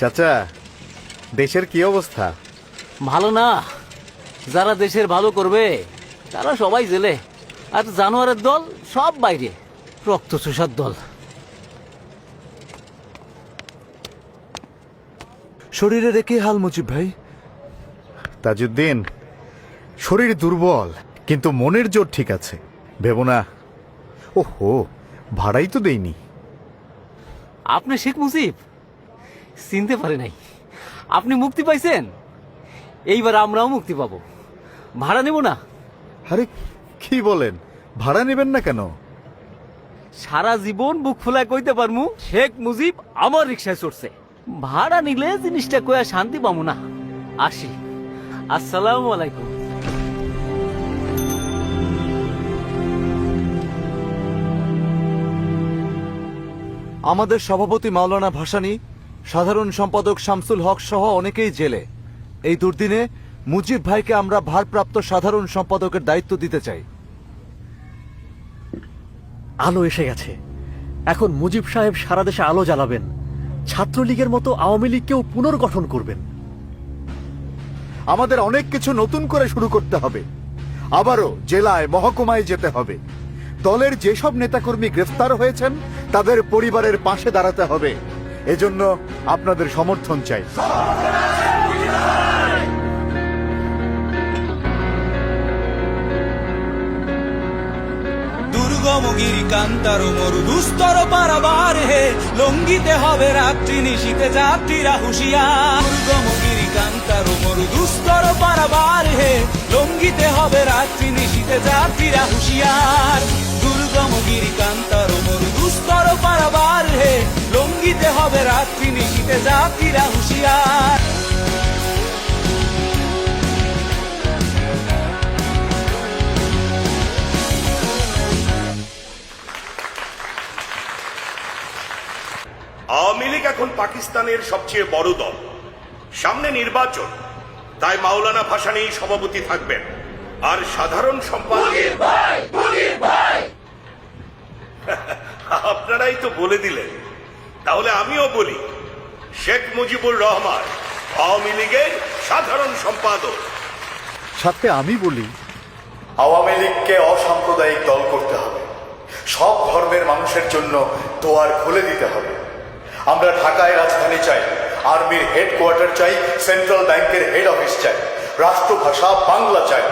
চাচা, দেশের কি অবস্থা? ভালো না। যারা দেশের ভালো করবে তারা সবাই জেলে, আর জানোয়ারের দল সব বাইরে, রক্ত চোষার দল। শরীরে রেখে হাল মুজিব ভাই। তাজউদ্দিন, শরীর দুর্বল কিন্তু মনের জোর ঠিক আছে, ভেবো না। ওহো, ভাড়াই তো দেইনি। আপনি শেখ মুজিব চিনতে পারে নাই। আপনি মুক্তি পাইছেন, এইবার আমরাও মুক্তি পাবো। ভাড়া নেব না। আরে কি বলেন, ভাড়া নেবেন না কেন? সারা জীবন বুক ফুলায় কইতে পারমু শেখ মুজিব আমার রিক্সায় চড়ছে। ভাড়া নিলে জিনিসটা কয়া শান্তি পাবো না। আসি, আসসালামু আলাইকুম। আমাদের সভাপতি মাওলানা ভাসানী, সাধারণ সম্পাদক শামসুল হক সহ অনেকেই জেলে। এই দুর্দিনে মুজিব ভাইকে আমরা ভারপ্রাপ্ত সাধারণ সম্পাদকের দায়িত্ব দিতে চাই। আলো এসে গেছে। এখন মুজিব সাহেব সারা দেশে আলো জ্বালাবেন, ছাত্রলীগের মতো আওয়ামী লীগকেও পুনর্গঠন করবেন। আমাদের অনেক কিছু নতুন করে শুরু করতে হবে। আবারও জেলায়, মহকুমায় যেতে হবে। দলের যেসব নেতাকর্মী গ্রেফতার হয়েছেন তাদের পরিবারের পাশে দাঁড়াতে হবে। এজন্য আপনাদের সমর্থন চাই। দুর্গমগিরি কান্তার মরু দুস্তর পারাবার হে, লঙ্গিতে হবে রাত্রি নিশীতে যাত্রীরা হুঁশিয়ার। দুর্গমগিরি কান্তার মরু দুস্তর পারাবার হে, লঙ্গিতে হবে রাত্রি নিশীতে যাত্রীরা হুঁশিয়ার। দুর্গমগিরি কান্তার মরু দুস্তর পারাবার হে, লঙ্গিতে হবে রাত্রি নিশীতে যাত্রীরা হুঁশিয়ার। আওয়ামী লীগ এখন পাকিস্তানের সবচেয়ে বড় দল। সামনে নির্বাচন, তাই মাওলানা ভাসানী সভাপতি থাকবেন, আর সাধারণ সম্পাদক আপনারাই তো বলে দিলেন, তাহলে আমিও বলি, শেখ মুজিবুর রহমান আওয়ামী লীগের সাধারণ সম্পাদক। সাথে আমি বলি, আওয়ামী লীগকে অসাম্প্রদায়িক দল করতে হবে। সব ধর্মের মানুষের জন্য দুয়ার খুলে দিতে হবে। আমরা ঢাকায় রাজধানী চাই, আর্মির হেডকোয়ার্টার চাই, সেন্ট্রাল ব্যাংকের হেড অফিস চাই, রাষ্ট্রভাষা বাংলা চাই।